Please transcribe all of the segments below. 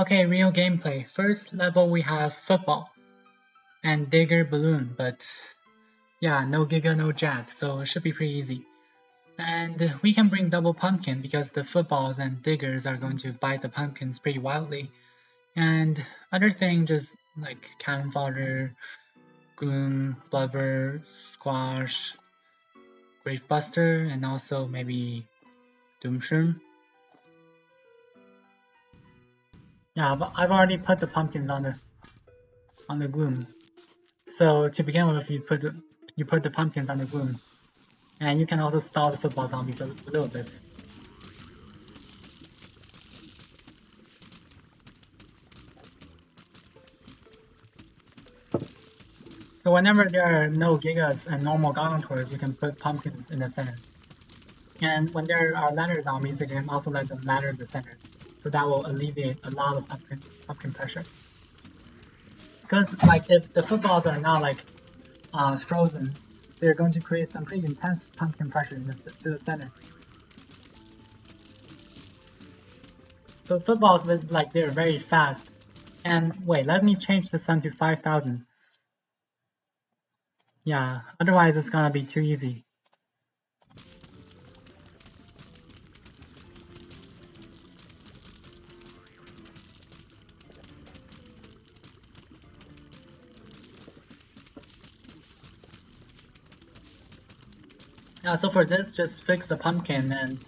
Okay, real gameplay. First level we have football and Giga Balloon, but yeah, no Giga, no Jack, so it should be pretty easy. And we can bring double pumpkin because the footballs and diggers are going to bite the pumpkins pretty wildly. And other thing, just like cannon fodder, gloom, blubber, squash, gravebuster, and also maybe doomshroom. Yeah, but I've already put the pumpkins on the gloom. So to begin with, you put the pumpkins on the gloom, and you can also stall the football zombies a little bit. So whenever there are no Gigas and normal Gargantuars, you can put pumpkins in the center. And when there are ladder zombies, you can also let them ladder the center. So that will alleviate a lot of pumpkin pressure. Because like if the footballs are not like frozen, they're going to create some pretty intense pumpkin pressure to the center. So footballs, like they're very fast. And wait, let me change the sun to 5,000. Yeah, otherwise it's gonna be too easy. Yeah, so for this, just fix the pumpkin and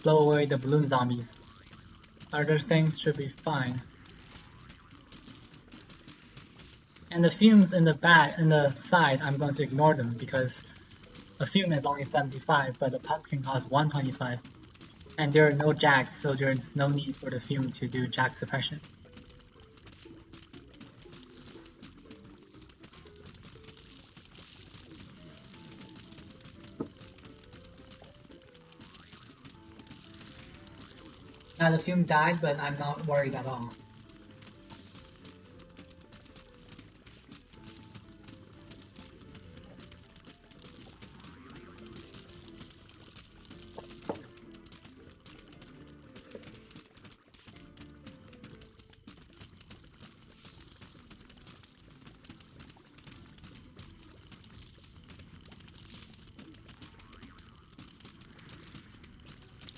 blow away the balloon zombies. Other things should be fine. And the fumes in the side, I'm going to ignore them because a fume is only 75, but the pumpkin costs 125. And there are no jacks, so there's no need for the fume to do jack suppression. Now the fume died, but I'm not worried at all.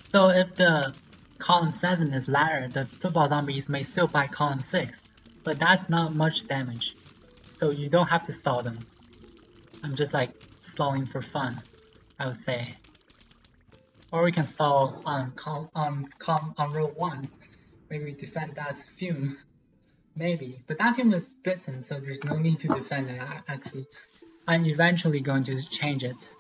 So if the column 7 is ladder, the football zombies may still bite column 6, but that's not much damage, so you don't have to stall them. I'm just like stalling for fun, I would say. Or we can stall on row 1, maybe defend that fume, maybe. But that fume is bitten, so there's no need to defend it actually. I'm eventually going to change it.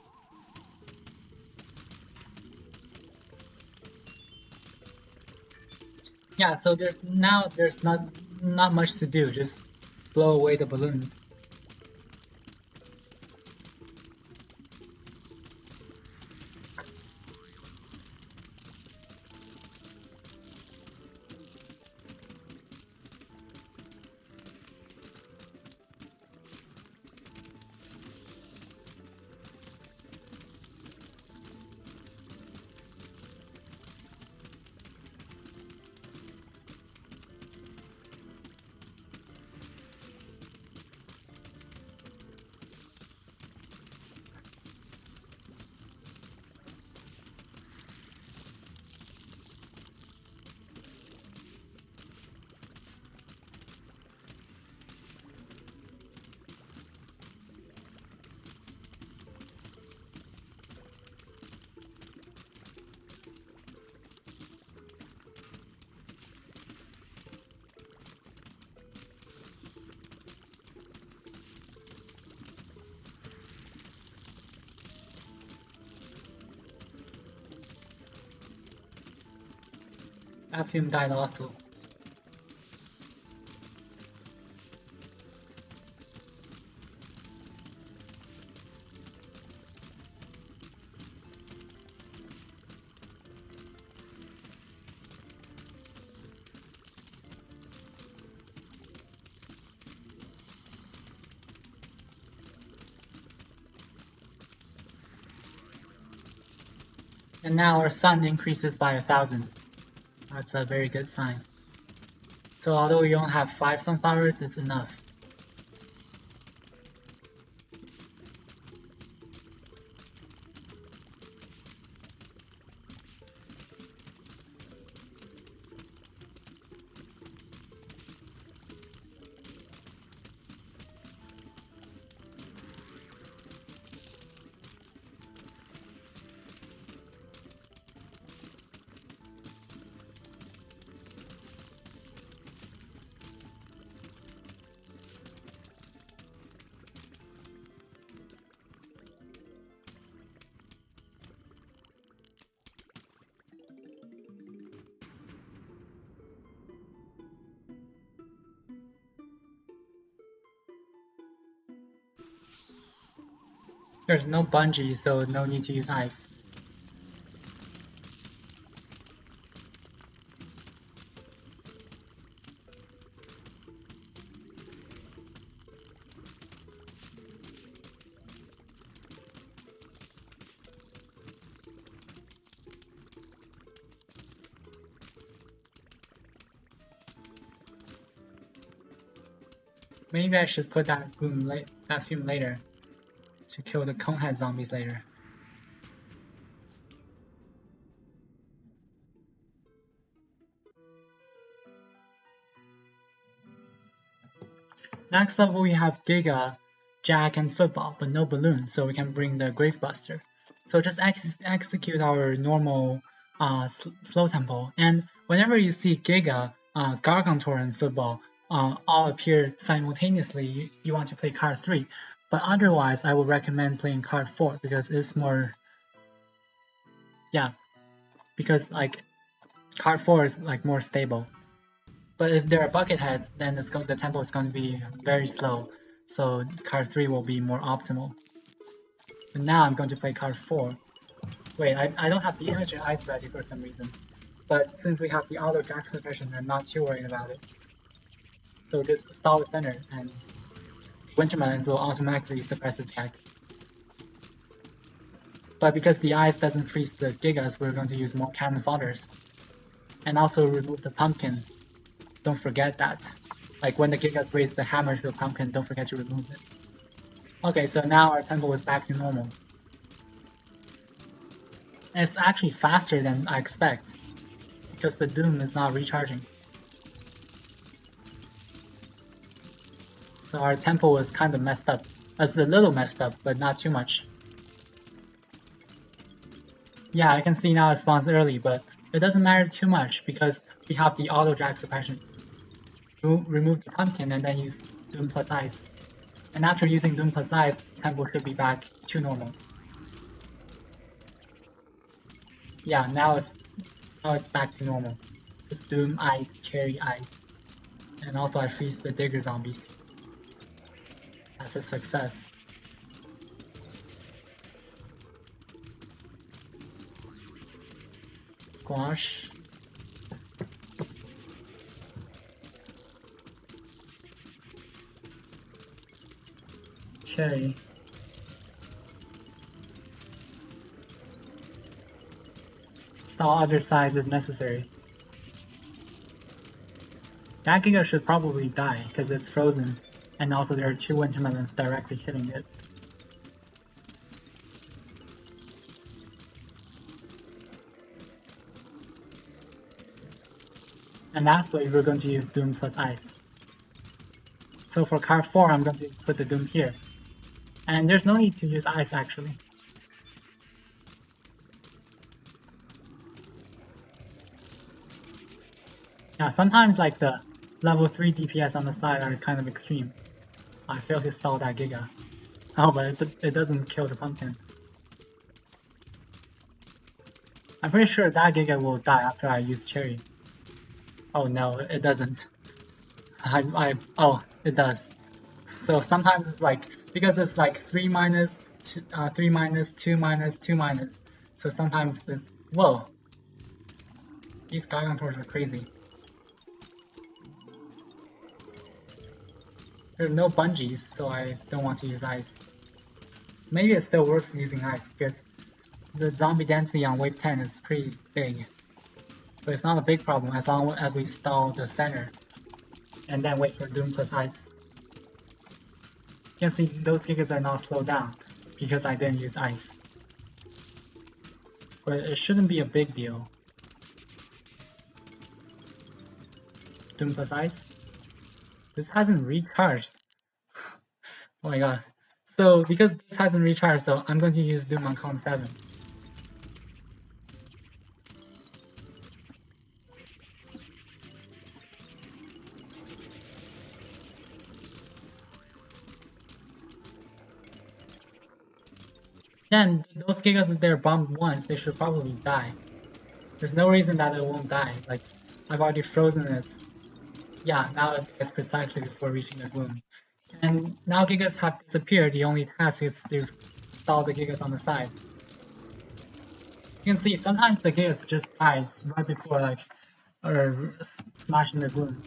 Yeah, so there's not much to do, just blow away the balloons. That film died also. And now our sun increases by 1,000. That's a very good sign. So although we don't have 5 sunflowers, it's enough. There's no bungee, so no need to use ice. Maybe I should put that fume later to kill the conehead zombies later. Next up we have Giga, Jack, and Football, but no balloon, so we can bring the Gravebuster. So just execute our normal slow tempo, and whenever you see Giga, Gargantor, and Football all appear simultaneously, you want to play card 3. But otherwise, I would recommend playing card 4 because it's more, because like card 4 is like more stable. But if there are bucket heads, then the tempo is going to be very slow, so card 3 will be more optimal. But now I'm going to play card 4. Wait, I don't have the image and ice ready for some reason. But since we have the auto Jack suppression, I'm not too worried about it. So just stall with center, and Wintermelons will automatically suppress the Jack. But because the ice doesn't freeze the Gigas, we're going to use more cannon fodders. And also remove the pumpkin. Don't forget that. Like when the Gigas raise the hammer to the pumpkin, don't forget to remove it. Okay, so now our tempo is back to normal. And it's actually faster than I expect, because the Doom is not recharging. So our tempo was kind of messed up. It's a little messed up, but not too much. Yeah, I can see now it spawns early, but it doesn't matter too much because we have the auto Jack suppression. Remove the pumpkin and then use Doom plus ice. And after using Doom plus ice, tempo should be back to normal. Yeah, now it's back to normal. Just Doom, ice, cherry, ice. And also I freeze the digger zombies. That's a success. Squash. Cherry. Stall other sides if necessary. That Giga should probably die because it's frozen, and also there are 2 Wintermelons directly hitting it. And that's why we're going to use Doom plus Ice. So for card 4, I'm going to put the Doom here. And there's no need to use Ice actually. Now sometimes like the level 3 DPS on the side are kind of extreme. I failed to stall that Giga. Oh, but it doesn't kill the pumpkin. I'm pretty sure that Giga will die after I use Cherry. Oh no, it doesn't. Oh, it does. So sometimes it's like, because it's like 3 minus, 3 minus, 2 minus, 2 minus. So sometimes it's, whoa. These Gargantors are crazy. There are no bungees, so I don't want to use ice. Maybe it still works using ice because the zombie density on wave 10 is pretty big. But it's not a big problem as long as we stall the center. and then wait for Doom plus Ice. You can see those Gigas are not slowed down because I didn't use Ice. But it shouldn't be a big deal. Doom plus Ice. This hasn't recharged. Oh my god. So because this hasn't recharged, so I'm going to use Doom on column 7. Then those Gigas, if they're bombed once, they should probably die. There's no reason that it won't die. Like, I've already frozen it. Yeah, now it dies precisely before reaching the Gloom. And now Gigas have disappeared, the only task is to stall the Gigas on the side. You can see sometimes the Gigas just die right before like or smashing the Gloom.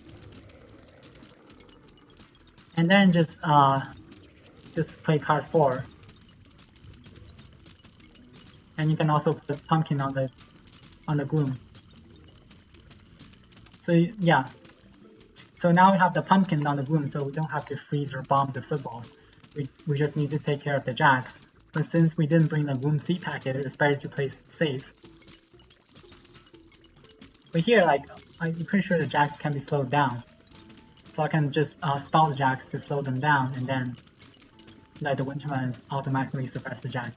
And then just play card 4. And you can also put Pumpkin on the Gloom. So yeah. So now we have the Pumpkin on the Gloom, so we don't have to freeze or bomb the footballs. We just need to take care of the Jacks. But since we didn't bring the Gloom seed packet, it's better to play safe. But here, like, I'm pretty sure the Jacks can be slowed down. So I can just stall the Jacks to slow them down, and then let the Wintermans automatically suppress the Jack.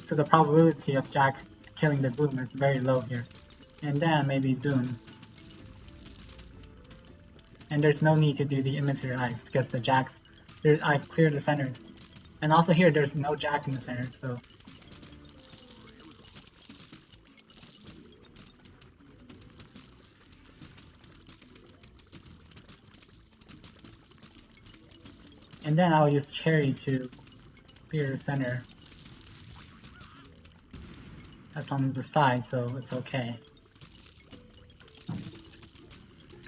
So the probability of Jack killing the Gloom is very low here. And then maybe Doom. And there's no need to do the inventory ice because the Jacks, I've cleared the center. And also here there's no Jack in the center, so. And then I'll use Cherry to clear the center. That's on the side, so it's okay.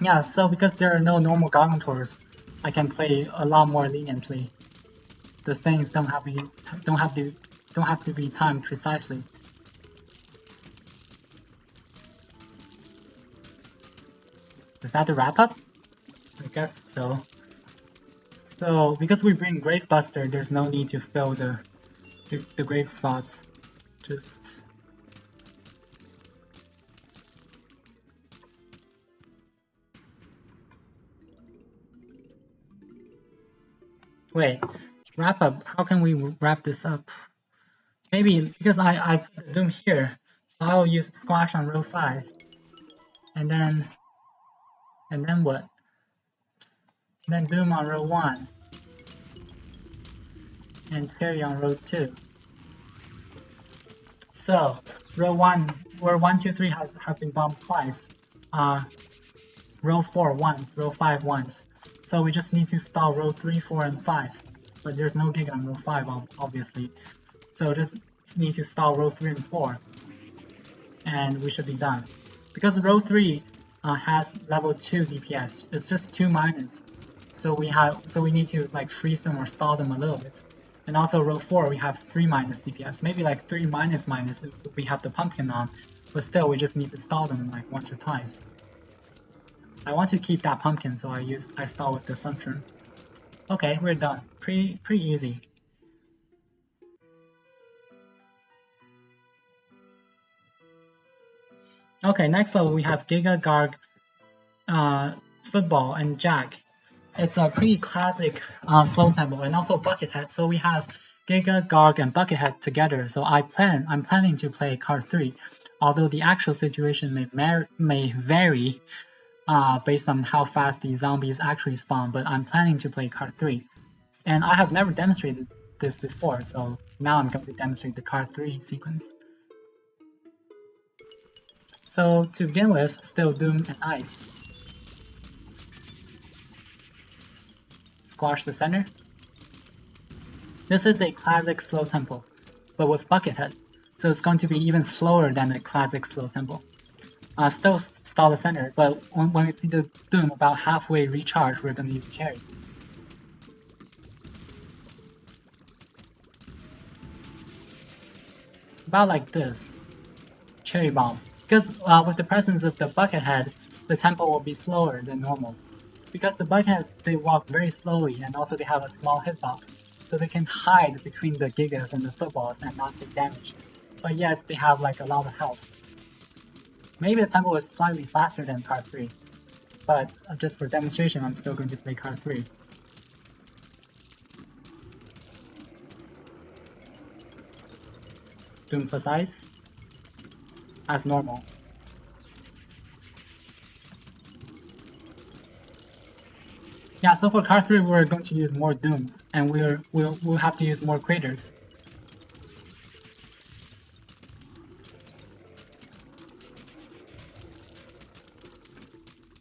Yeah, so because there are no normal Gargantuars, I can play a lot more leniently. The things don't have to be timed precisely. Is that the wrap up? I guess so. So because we bring Gravebuster, there's no need to fill the grave spots. Just wait, wrap up. How can we wrap this up? Maybe because I put the Doom here, so I'll use Squash on row 5, and then what? And then Doom on row 1, and Cherry on row 2. So row 1, where 1, 2, 3 have been bombed twice. Row 4 once, row 5 once. So we just need to stall row 3, 4, and 5. But there's no Giga on row 5, obviously. So just need to stall row 3 and 4. And we should be done. Because row 3 has level 2 DPS. It's just 2 minus. So we need to like freeze them or stall them a little bit. And also row 4 we have 3 minus DPS. Maybe like 3 minus if we have the Pumpkin on. But still we just need to stall them like once or twice. I want to keep that Pumpkin, so I stall with the Sunshine. Okay, we're done. Pretty easy. Okay, next level we have Giga Garg Football and Jack. It's a pretty classic slow tempo and also Buckethead. So we have Giga, Garg, and Buckethead together. So I'm planning to play card 3, although the actual situation may vary based on how fast the zombies actually spawn, but I'm planning to play card 3. And I have never demonstrated this before, so now I'm going to demonstrate the card 3 sequence. So to begin with, still Doom and Ice. Squash the center. This is a classic slow tempo, but with Buckethead, so it's going to be even slower than a classic slow tempo. Still stall the center, but when we see the Doom about halfway recharge, we're going to use Cherry. About like this. Cherry Bomb. Because with the presence of the Buckethead, the tempo will be slower than normal. because the Buckheads, they walk very slowly and also they have a small hitbox, so they can hide between the Gigas and the footballs and not take damage. But yes, they have like a lot of health. Maybe the tempo is slightly faster than card 3, but just for demonstration, I'm still going to play card 3. Doom plus ice, as normal. Yeah, so for card 3 we're going to use more Dooms, and we'll have to use more Craters.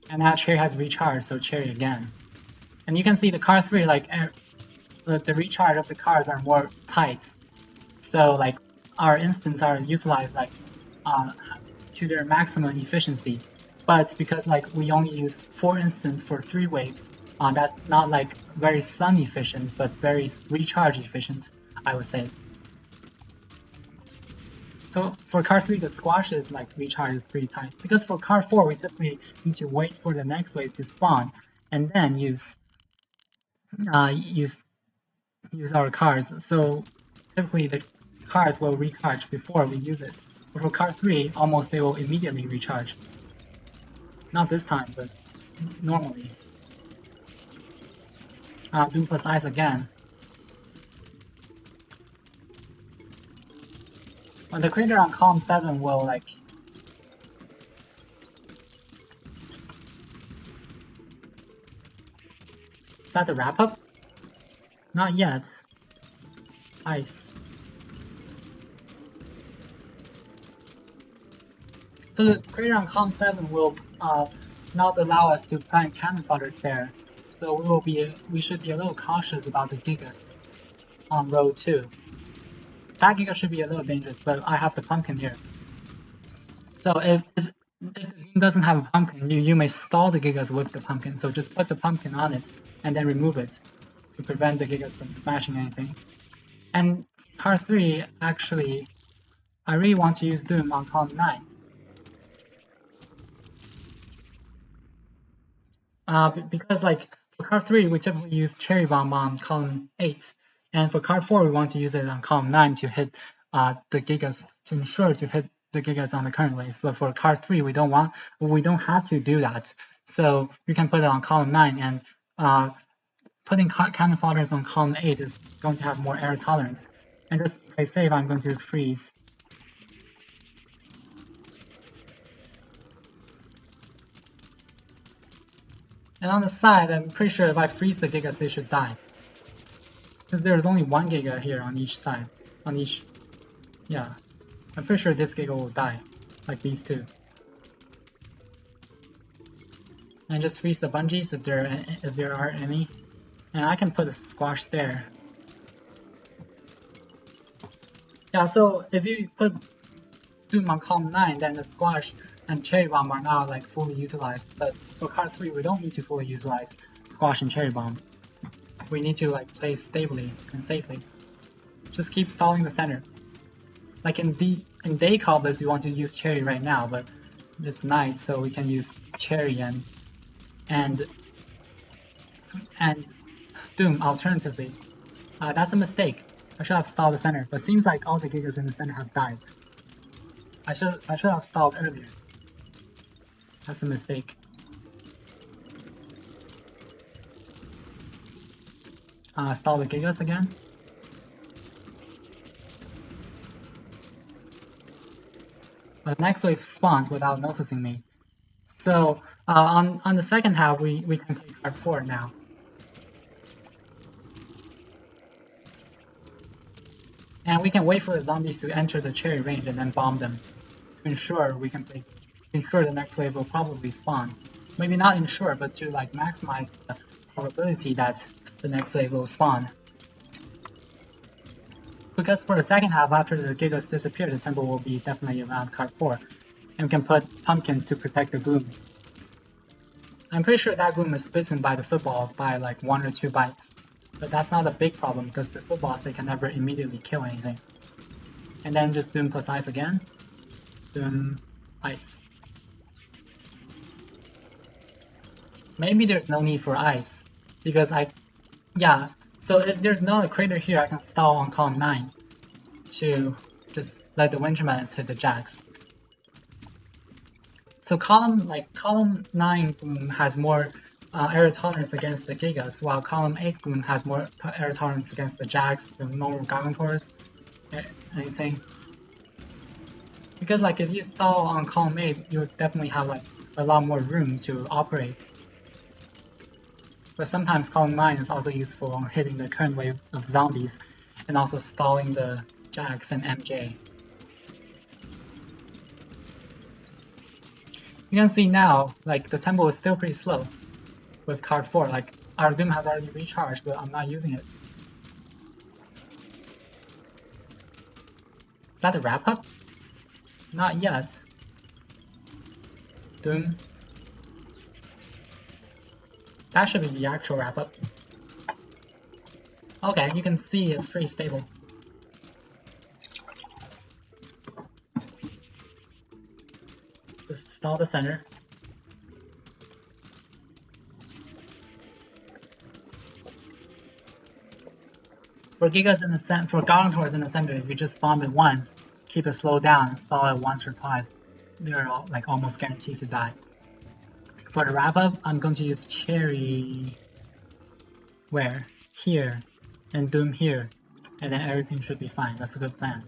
And now Cherry has recharge, so Cherry again. And you can see the card 3, like, the recharge of the cards are more tight. So like, our instants are utilized like to their maximum efficiency. But because like we only use 4 instants for 3 waves, that's not like very stun efficient, but very recharge efficient, I would say. So for card 3, the squash is like recharge is pretty tight. Because for card 4, we typically need to wait for the next wave to spawn and then use our cards. So typically the cards will recharge before we use it. But for card 3, almost they will immediately recharge. Not this time, but normally. Doom plus ice again. When the crater on column 7 will like... Is that the wrap up? Not yet. Ice. So the crater on column 7 will not allow us to plant cannon fodders there. So we should be a little cautious about the Gigas on row 2. That Giga should be a little dangerous, but I have the pumpkin here. So if the game doesn't have a pumpkin, you may stall the Gigas with the pumpkin, so just put the pumpkin on it and then remove it to prevent the Gigas from smashing anything. And card 3, actually, I really want to use Doom on column 9. Because like for card 3 we typically use Cherry Bomb on column 8, and for card 4 we want to use it on column 9 to hit the Gigas, to ensure to hit the Gigas on the current wave. But for card 3 we don't have to do that, so you can put it on column 9, and putting cannon fodders on column 8 is going to have more error tolerance. And just to play safe, I'm going to freeze. And on the side, I'm pretty sure if I freeze the Gigas, they should die. Because there's only 1 Giga here on each side. Yeah. I'm pretty sure this Giga will die. Like these two. And just freeze the bungees if there are any. And I can put a squash there. Yeah, so if you put Doom on column 9, then the squash and Cherry Bomb are now like fully utilized. But for card 3, we don't need to fully utilize squash and Cherry Bomb. We need to like play stably and safely. Just keep stalling the center. Like in day combos, you want to use Cherry right now, but it's night, so we can use Cherry and Doom alternatively. That's a mistake. I should have stalled the center, but seems like all the Gigas in the center have died. I should have stalled earlier. That's a mistake. Stall the Gigas again. But next wave spawns without noticing me. So on the second half, we can play card 4 now. And we can wait for the zombies to enter the cherry range and then bomb them to ensure the next wave will probably spawn. Maybe not ensure, but to like maximize the probability that the next wave will spawn. Because for the second half, after the Gigas disappear, the tempo will be definitely around card 4. And we can put pumpkins to protect the Gloom. I'm pretty sure that Gloom is bitten by the football by like 1 or 2 bites. But that's not a big problem because the footballs, they can never immediately kill anything. And then just Doom plus ice again. Doom, ice. maybe there's no need for ice, because yeah, so if there's not a crater here, I can stall on column 9 to just let the winter melons hit the jacks. So column 9 Gloom has more error tolerance against the Gigas, while column 8 Gloom has more error tolerance against the jacks, the normal Gargantuars, anything. Because like if you stall on column 8, you definitely have like a lot more room to operate. But sometimes column 9 is also useful on hitting the current wave of zombies and also stalling the jacks and MJ. You can see now, like the tempo is still pretty slow with card 4. Like our Doom has already recharged, but I'm not using it. Is that the wrap up? Not yet. Doom. That should be the actual wrap up. Okay, you can see it's pretty stable. Just stall the center. For Gigas in the center, for Gargantuars in the center, if you just bomb it once, keep it slowed down, and stall it once or twice, they're all, like almost guaranteed to die. For the wrap up, I'm going to use Cherry where? Here, and Doom here, and then everything should be fine. That's a good plan.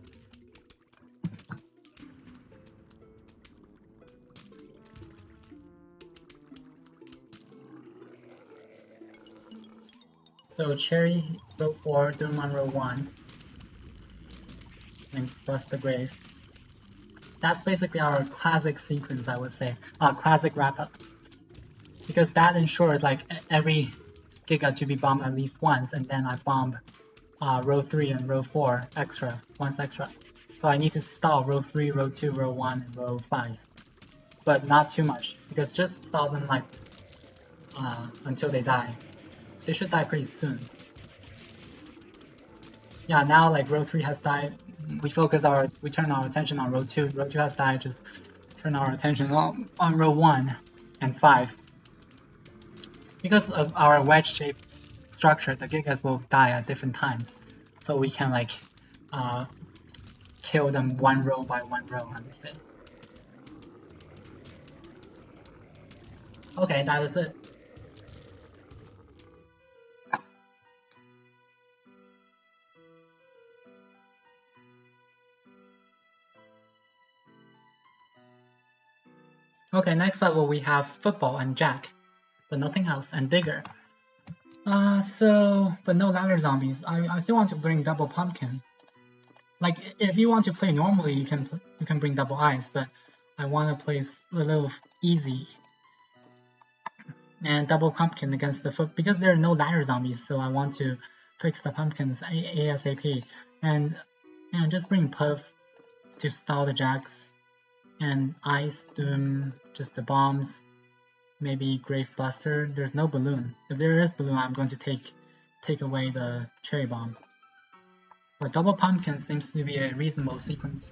So Cherry row 4, Doom on row 1, and bust the grave. That's basically our classic sequence, I would say. Classic wrap up. Because that ensures like every Giga to be bombed at least once, and then I bomb row 3 and row 4 extra, once extra. So I need to stall row 3, row 2, row 1, and row 5. But not too much, because just stall them like until they die. They should die pretty soon. Yeah, now like row 3 has died, we turn our attention on row 2. Row 2 has died, just turn our attention on row 1 and 5. Because of our wedge-shaped structure, the Gigas will die at different times. So we can like kill them one row by one row, I would say. Okay, that is it. Okay, next level we have Football and Jack, but nothing else, and Digger. But no ladder zombies. I still want to bring double pumpkin. Like, if you want to play normally, you can bring double ice, but I want to play a little easy. And double pumpkin against the foot, because there are no ladder zombies, so I want to fix the pumpkins ASAP. And just bring Puff to stall the jacks. And ice, Doom, just the bombs, maybe Grave Buster. There's no balloon. If there is balloon, I'm going to take away the cherry bomb. But double pumpkin seems to be a reasonable sequence.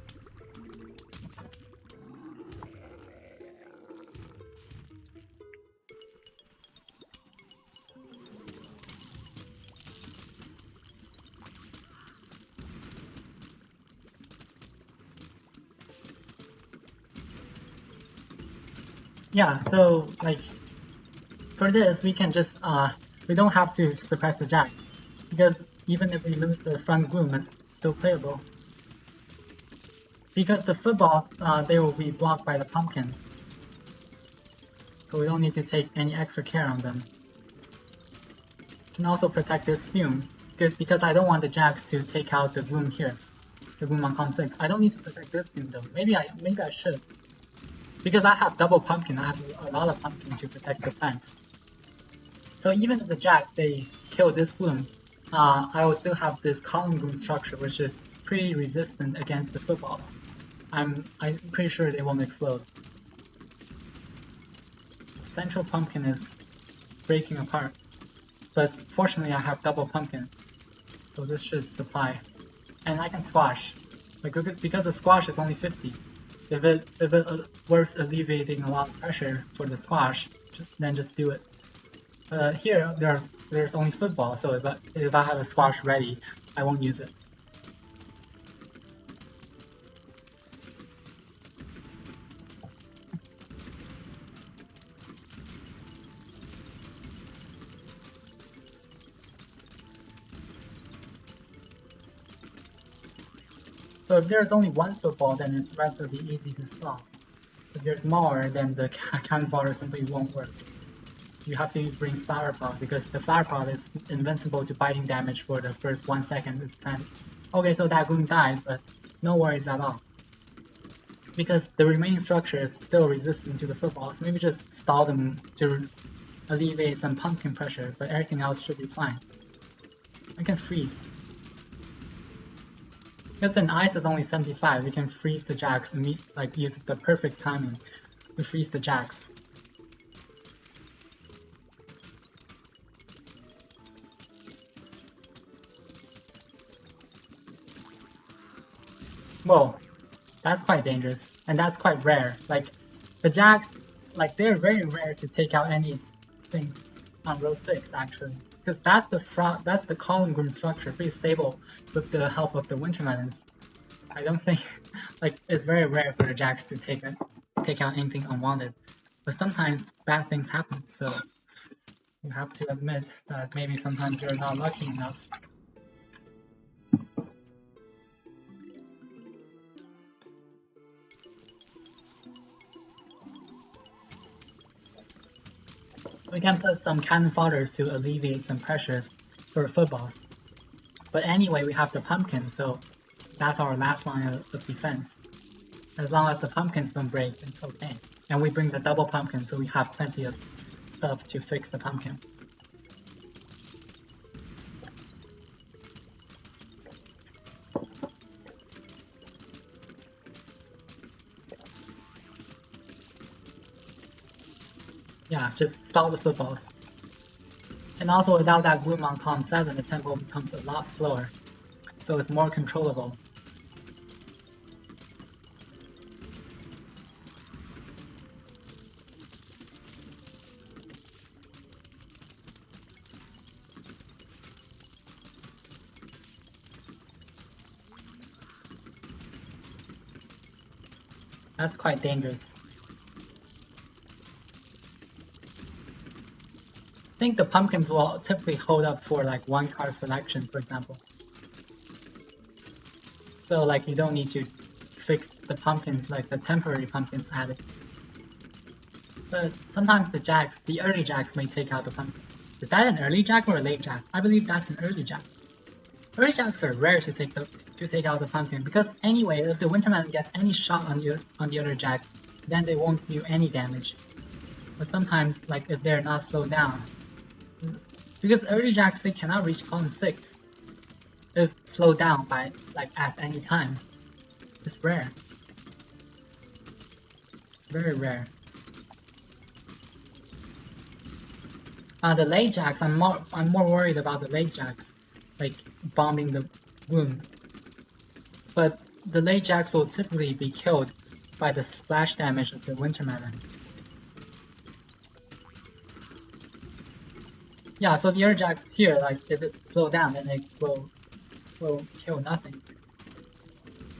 Yeah, so like for this we can just we don't have to suppress the jacks, because even if we lose the front Gloom, it's still playable. Because the footballs they will be blocked by the pumpkin, so we don't need to take any extra care on them. Can also protect this Fume, good, because I don't want the jacks to take out the Gloom here, the Gloom on con 6. I don't need to protect this Fume though. Maybe I should. Because I have double pumpkin, I have a lot of pumpkin to protect the plants. So even if the jack, they kill this Gloom, I will still have this column Gloom structure, which is pretty resistant against the footballs. I'm pretty sure they won't explode. Central pumpkin is breaking apart, but fortunately I have double pumpkin, so this should supply. And I can squash, like because the squash is only 50. If it works alleviating a lot of pressure for the squash, then just do it. Here there's only football, so if I have a squash ready, I won't use it. So if there's only one football, then it's relatively easy to stop. If there's more, then the cannon fodder simply won't work. You have to bring flower pot because the flower pot is invincible to biting damage for the first 1 second it's planted. Okay, so that Gloom died, but no worries at all. Because the remaining structure is still resistant to the football, so maybe just stall them to alleviate some pumpkin pressure, but everything else should be fine. I can freeze. Because then ice is only 75, we can freeze the jacks and use the perfect timing to freeze the jacks. Whoa, that's quite dangerous, and that's quite rare. Like, the jacks, they're very rare to take out any things on row 6 actually. Because that's the column Gloom structure, pretty stable with the help of the winter melons. I don't think it's very rare for the jacks to take out anything unwanted. But sometimes bad things happen, so you have to admit that maybe sometimes you're not lucky enough. We can put some cannon fodders to alleviate some pressure for footballs. But anyway, we have the pumpkin, so that's our last line of defense. As long as the pumpkins don't break, it's okay. And we bring the double pumpkin, so we have plenty of stuff to fix the pumpkin. Yeah, just stall the footballs. And also without that Gloom on column 7, the tempo becomes a lot slower, so it's more controllable. That's quite dangerous. I think the pumpkins will typically hold up for like one card selection, for example. So you don't need to fix the pumpkins like the temporary pumpkins added. But sometimes the early jacks may take out the pumpkin. Is that an early jack or a late jack? I believe that's an early jack. Early jacks are rare to take out the pumpkin because anyway, if the Winterman gets any shot on the other jack, then they won't do any damage. But sometimes, if they're not slowed down, because early jacks they cannot reach column 6 if slowed down by at any time. It's rare. It's very rare. The late jacks, I'm more worried about the late jacks, bombing the Gloom. But the late jacks will typically be killed by the splash damage of the Wintermelon. Yeah, so the early jacks here, if it's slowed down, then it will kill nothing.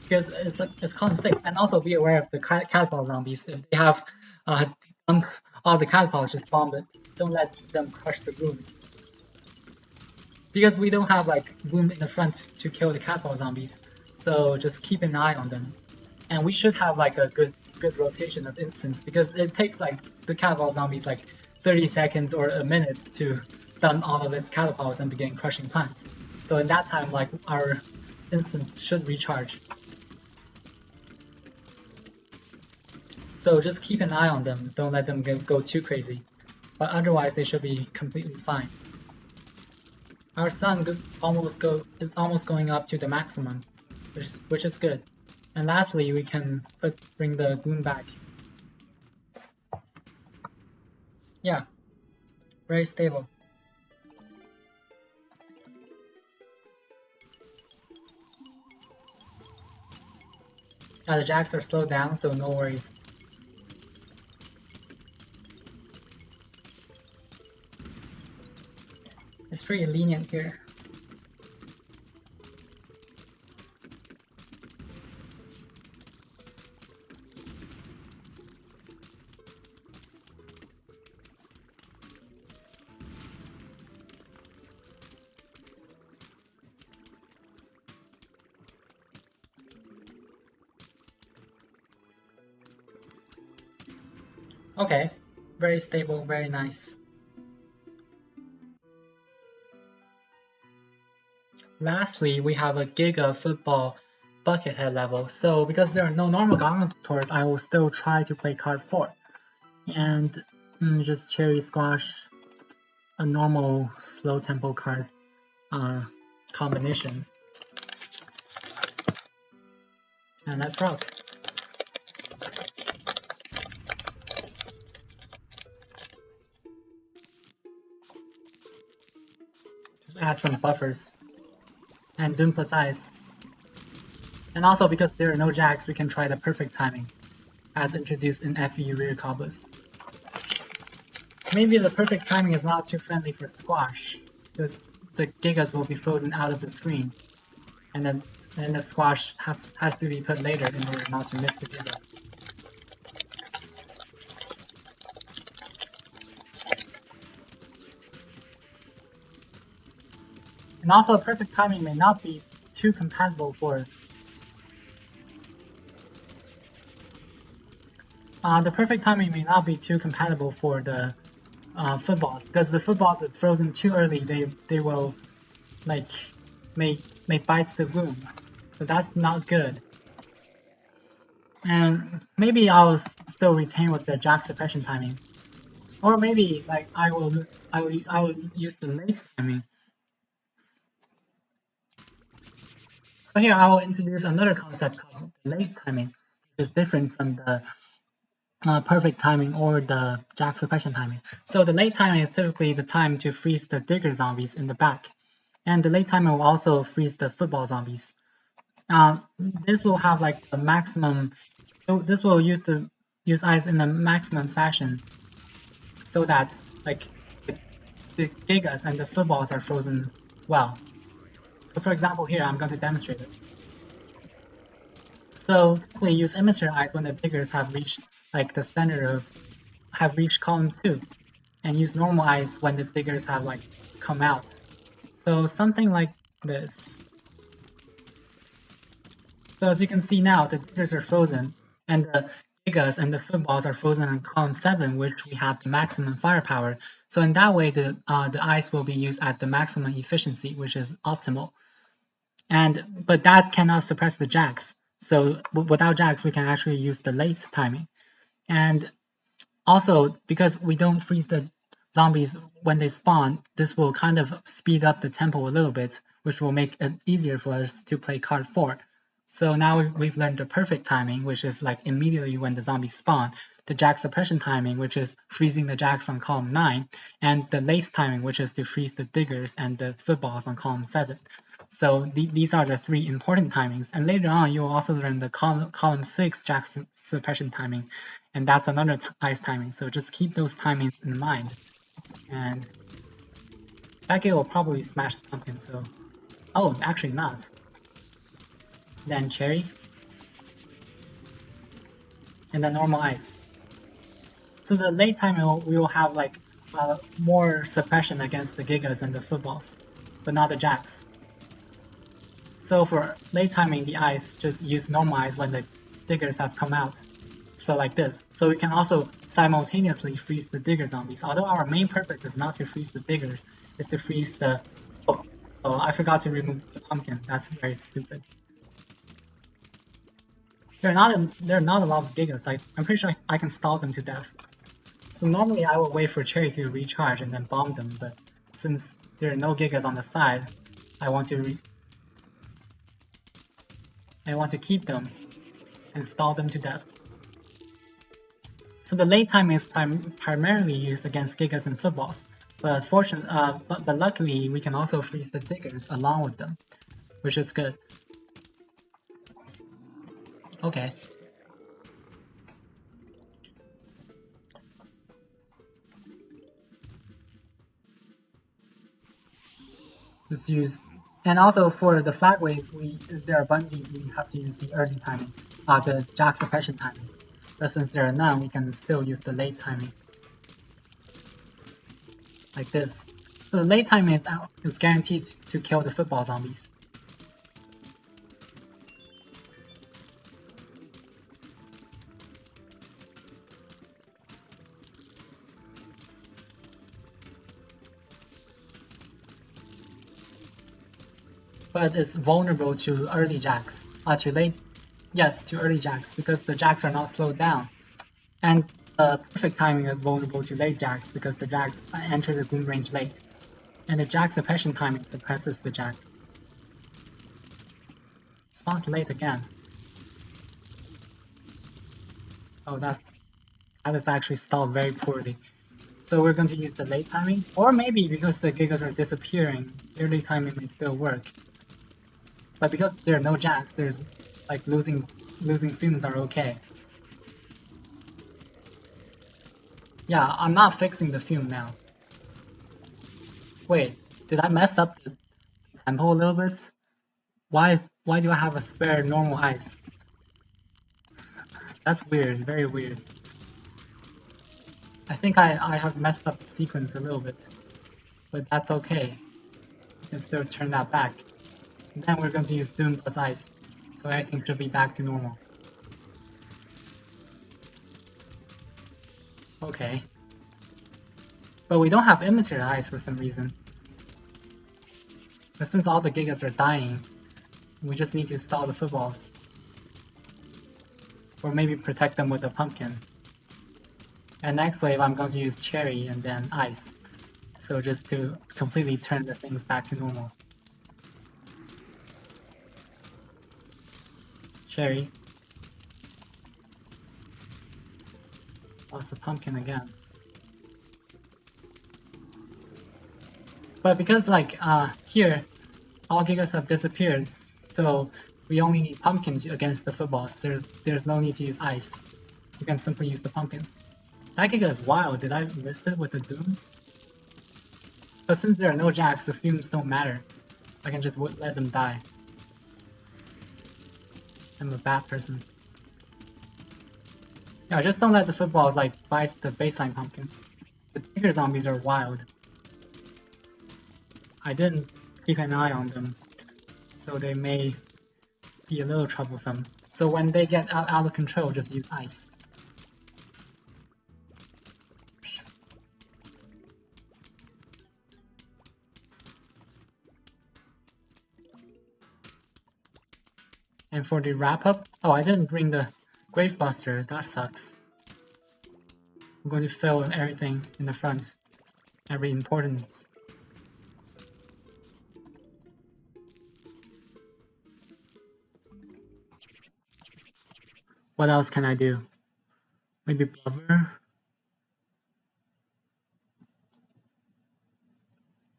Because it's column 6, and also be aware of the catapult zombies. If they have all the catapults, just bomb it. Don't let them crush the Gloom. Because we don't have Gloom in the front to kill the catapult zombies, so just keep an eye on them. And we should have a good rotation of instants, because it takes the catapult zombies 30 seconds or a minute to dump all of its catapults and begin crushing plants. So in that time, our instants should recharge. So just keep an eye on them, don't let them go too crazy. But otherwise they should be completely fine. Our sun is almost going up to the maximum, which is good. And lastly, we can bring the Gloom back. Yeah, very stable. The jacks are slowed down, so no worries. It's pretty lenient here. Okay, very stable, very nice. Lastly, we have a Giga Football Buckethead level. So because there are no normal Gauntletors, I will still try to play card 4. And just Cherry Squash a normal slow tempo card combination. And let's rock. Just add some buffers. And Doom plus Ice. And also because there are no jacks, we can try the perfect timing, as introduced in FE rear cobblers. Maybe the perfect timing is not too friendly for Squash, because the Gigas will be frozen out of the screen, and then the Squash has to be put later in order not to miss the Giga. And also, perfect timing may not be too compatible for the perfect timing may not be too compatible for the footballs, because the footballs that's frozen too early, they will like may bite the Gloom, so that's not good. And maybe I'll still retain with the Jack suppression timing, or maybe like I will use the late timing. But here I will introduce another concept called late timing, which is different from the perfect timing or the Jack suppression timing. So the late timing is typically the time to freeze the digger zombies in the back, and the late timing will also freeze the football zombies. This will have like the maximum. This will use ice in the maximum fashion, so that like the gigas and the footballs are frozen well. So for example, here I'm going to demonstrate it. So typically use emitter ice when the diggers have reached like the center of column 2, and use normal ice when the diggers have like come out. So something like this. So as you can see now, the diggers are frozen, and the gigas and the footballs are frozen in column 7, which we have the maximum firepower. So in that way, the ice will be used at the maximum efficiency, which is optimal. But that cannot suppress the jacks. So without jacks, we can actually use the late timing. And also, because we don't freeze the zombies when they spawn, this will kind of speed up the tempo a little bit, which will make it easier for us to play card 4. So now we've learned the perfect timing, which is like immediately when the zombies spawn, the jack suppression timing, which is freezing the jacks on column 9, and the late timing, which is to freeze the diggers and the footballs on column 7. So these are the 3 important timings, and later on you will also learn the column 6 jack suppression timing, and that's another ice timing, so just keep those timings in mind. And that guy will probably smash the pumpkin, so... Oh, actually not. Then cherry. And then normal ice. So the late timing we will have like more suppression against the gigas and the footballs, but not the jacks. So for late timing the ice, just use normal ice when the diggers have come out. So like this. So we can also simultaneously freeze the digger zombies. Although our main purpose is not to freeze the diggers, is to freeze the... Oh, I forgot to remove the pumpkin. That's very stupid. There are not a lot of gigas. I'm pretty sure I can stall them to death. So normally I would wait for Cherry to recharge and then bomb them, but since there are no gigas on the side, I want to keep them and stall them to death. So the late timing is primarily used against gigas and footballs, but but luckily we can also freeze the diggers along with them, which is good. Okay. Just use, and also for the flag wave, if there are bungees, we have to use the early timing, the jack suppression timing. But since there are none, we can still use the late timing, like this. So the late timing is guaranteed to kill the football zombies. But it's vulnerable to early jacks, to late, yes, to early jacks, because the jacks are not slowed down. And perfect timing is vulnerable to late jacks because the jacks enter the Gloom range late. And the jack suppression timing suppresses the jack. Spawns late again. Oh, that is actually stalled very poorly. So we're going to use the late timing, or maybe because the Gigas are disappearing, early timing may still work. But because there are no jacks, there's like losing fumes are okay. Yeah, I'm not fixing the fume now. Wait, did I mess up the tempo a little bit? Why do I have a spare normal ice? That's weird, very weird. I think I have messed up the sequence a little bit, but that's okay. We can still turn that back. And then we're going to use Doom plus ice, so everything should be back to normal. Okay. But we don't have imitator ice for some reason. But since all the Gigas are dying, we just need to stall the footballs. Or maybe protect them with a pumpkin. And next wave I'm going to use cherry and then ice. So just to completely turn the things back to normal. Cherry. Also pumpkin again. But because like here, all Gigas have disappeared, so we only need pumpkins against the footballs. There's no need to use ice. We can simply use the pumpkin. That Giga is wild. Did I miss it with the Doom? But since there are no jacks, the fumes don't matter. I can just let them die. I'm a bad person. Yeah, just don't let the footballs like bite the baseline pumpkin. The bigger zombies are wild. I didn't keep an eye on them, so they may be a little troublesome. So when they get out of control, just use ice. And for the wrap up, oh, I didn't bring the Gravebuster, that sucks. I'm going to fill everything in the front, every importance. What else can I do? Maybe Blubber?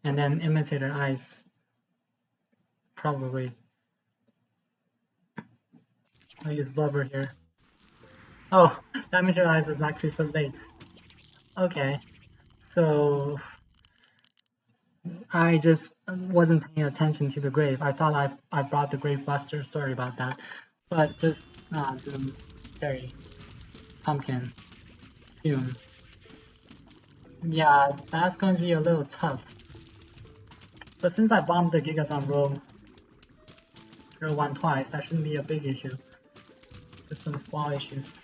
And then Imitator Ice. Probably. I'll use Blubber here. Oh, that Imitator Ice is actually too late. Okay. So I just wasn't paying attention to the grave. I thought I brought the Grave Buster, sorry about that. But just Doom, Cherry, Pumpkin, Fume. Yeah, that's going to be a little tough. But since I bombed the Gigas on row 1 twice, that shouldn't be a big issue. Just some small issues.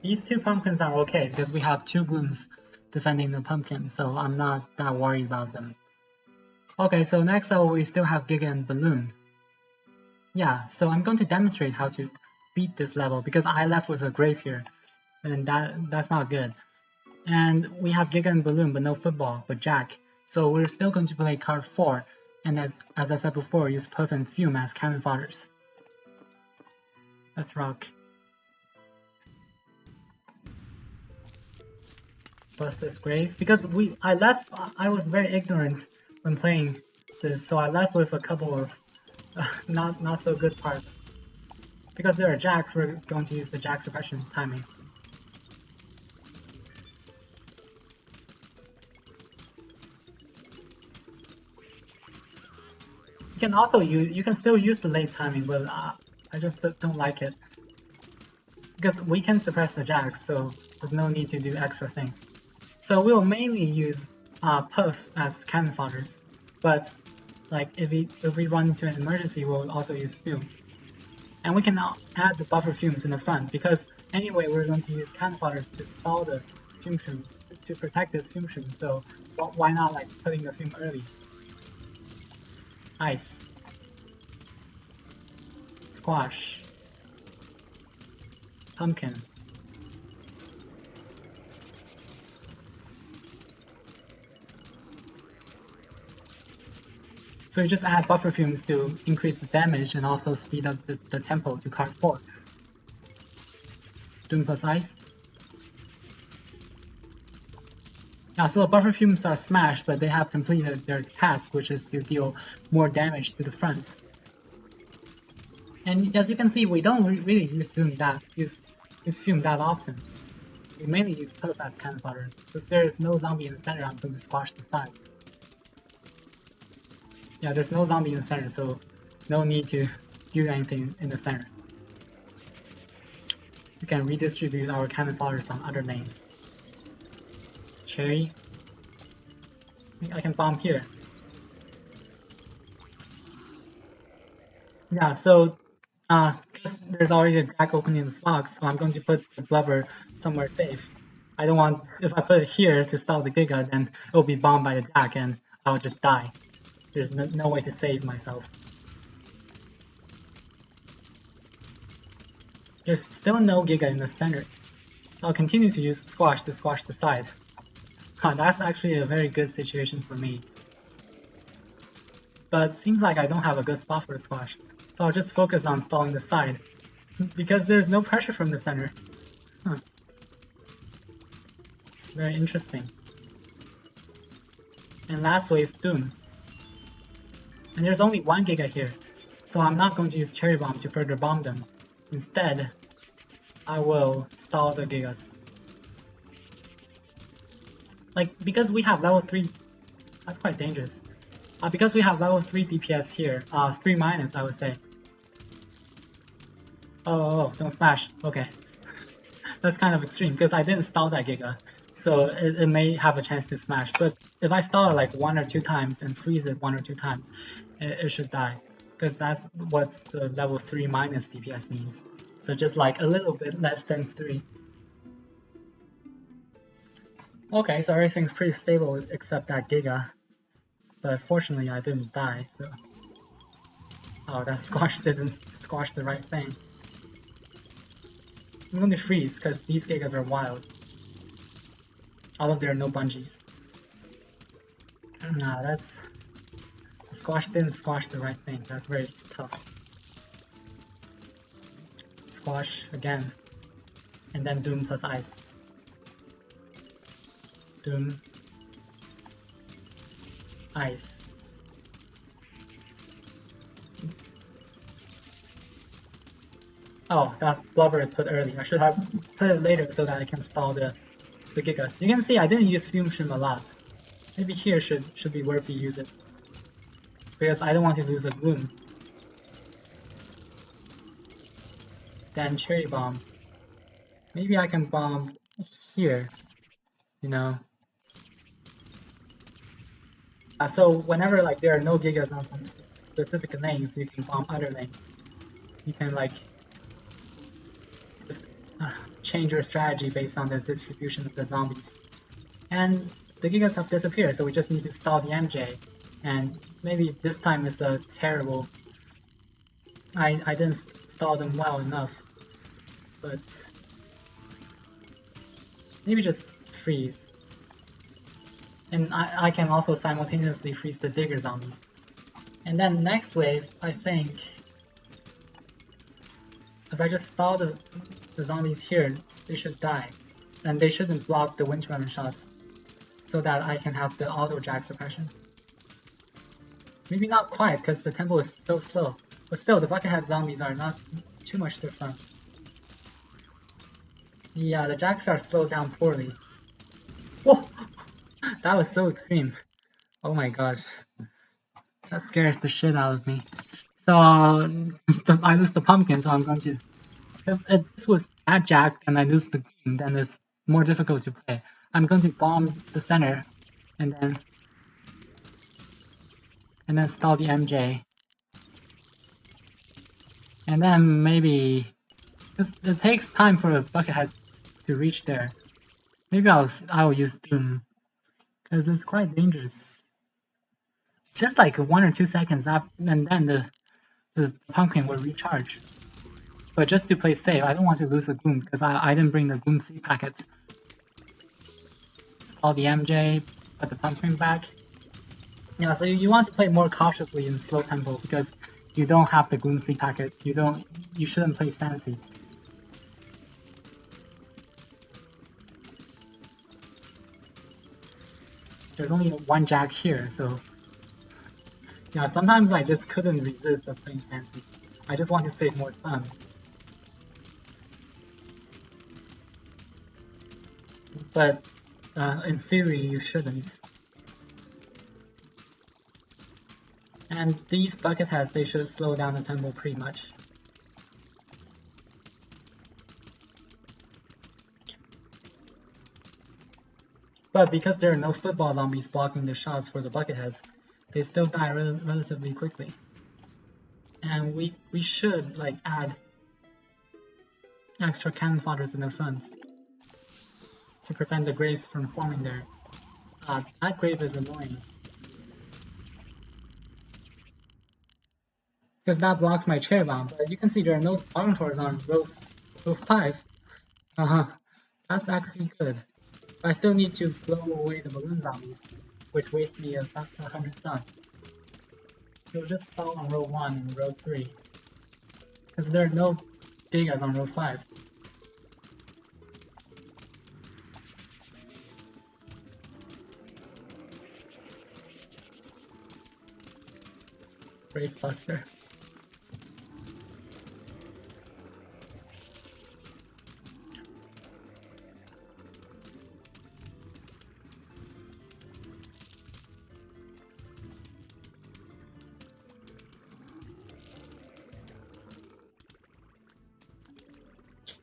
These 2 pumpkins are okay because we have 2 glooms defending the pumpkin, so I'm not that worried about them. Okay, so next level we still have Giga and Balloon. Yeah, so I'm going to demonstrate how to beat this level because I left with a grave here, and that's not good. And we have Giga and Balloon, but no football, but Jack. So we're still going to play card 4, and as I said before, use Puff and Fume as cannon fodders. Let's rock. bust this grave because I was very ignorant when playing this, so I left with a couple of not so good parts. Because there are jacks, we're going to use the jack suppression timing. You can still use the late timing, but I just don't like it because we can suppress the jacks, so there's no need to do extra things. So we'll mainly use puff as cannon fodders, but like if we run into an emergency, we'll also use fume. And we can now add the buffer fumes in the front because anyway we're going to use cannon fodders to stall the fume shroom to protect this fume shroom. So why not like putting the fume early? Ice, squash, pumpkin. So you just add buffer fumes to increase the damage and also speed up the tempo to card 4. Doom plus ice. Now, so the buffer fumes are smashed, but they have completed their task, which is to deal more damage to the front. And as you can see, we don't really use fume that often. We mainly use puff as cannon fodder, because there is no zombie in the center. I'm going to squash the side. Yeah, there's no zombie in the center, so no need to do anything in the center. We can redistribute our cannon fodders on other lanes. Cherry. I can bomb here. Yeah, so because there's already a Jack opening the box, so I'm going to put the blubber somewhere safe. I don't want, if I put it here to stop the Giga, then it'll be bombed by the Jack and I'll just die. There's no way to save myself. There's still no Giga in the center. I'll continue to use squash to squash the side. That's actually a very good situation for me. But it seems like I don't have a good spot for the squash, so I'll just focus on stalling the side, because there's no pressure from the center. It's very interesting. And last wave, Doom. And there's only one Giga here, so I'm not going to use Cherry Bomb to further bomb them. Instead, I will stall the Gigas. Like, because we have level 3, that's quite dangerous. Because we have level 3 DPS here, 3 minus I would say. Oh, don't smash, okay. That's kind of extreme, because I didn't stall that Giga, so it may have a chance to smash, but if I stall it like 1 or 2 times and freeze it 1 or 2 times, it should die, because that's what the level 3 minus DPS means. So just like a little bit less than 3. Okay, so everything's pretty stable except that Giga, but fortunately I didn't die, so... Oh, that squash didn't squash the right thing. I'm going to freeze, because these Gigas are wild. Although there are no bungees. Nah, that's... The squash didn't squash the right thing, that's very tough. Squash again. And then Doom plus ice. Doom. Ice. Oh, that blubber is put early. I should have put it later so that I can stall the Gigas. You can see I didn't use Fume Shroom a lot. Maybe here should be worth to use it. Because I don't want to lose a Gloom. Then Cherry Bomb. Maybe I can bomb here, you know. So whenever like there are no Gigas on some specific lanes, you can bomb other lanes. You can like just change your strategy based on the distribution of the zombies. And the Gigas have disappeared, so we just need to stall the MJ. And maybe this time is the terrible... I didn't stall them well enough. But... maybe just freeze. And I can also simultaneously freeze the Digger zombies. And then next wave, I think... if I just stall the zombies here, they should die. and they shouldn't block the wind runner shots, so that I can have the auto jack suppression. Maybe not quite, because the tempo is so slow, but still the buckethead zombies are not too much different. Yeah, the jacks are slowed down poorly. Whoa! That was so extreme. Oh my gosh. That scares the shit out of me. So, I lose the pumpkin, so I'm going to... If this was that jack and I lose the game, then it's more difficult to play. I'm going to bomb the center, and then stall the MJ. And then maybe... Because it takes time for a buckethead to reach there. Maybe I'll use Doom, because it's quite dangerous. Just like 1 or 2 seconds up, and then the pumpkin will recharge. But just to play safe, I don't want to lose a Gloom, because I didn't bring the Gloom 3 packet. Stall the MJ, put the pumpkin back. Yeah, so you want to play more cautiously in slow tempo, because you don't have the Gloom 3 packet. You shouldn't play fancy. There's only one jack here, so yeah, sometimes I just couldn't resist the playing fancy. I just want to save more sun. But in theory, you shouldn't. And these bucketheads, they should slow down the tempo pretty much. But because there are no football zombies blocking the shots for the bucketheads, they still die relatively quickly. And we should like add extra cannon fodders in the front to prevent the graves from forming there. That grave is annoying. Because that blocks my chair bomb, but you can see there are no bounce on row 5. That's actually good. But I still need to blow away the balloon zombies, which wastes me 100 stun. So just stall on row 1 and row 3. Because there are no Gigas on row 5. Brave Buster.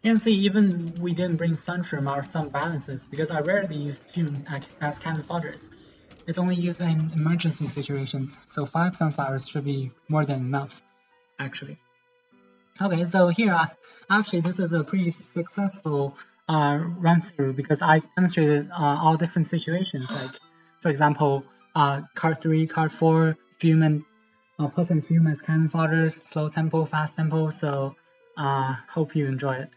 You can see even we didn't bring Sunshroom, our sun balances, because I rarely used Fumes as cannon fodders. It's only used in emergency situations, so 5 sunflowers should be more than enough, actually. Okay, so here, actually this is a pretty successful run through because I demonstrated all different situations, like for example, card 3, card 4, Fume and Puff and Fume as cannon fodders, slow tempo, fast tempo, so hope you enjoy it.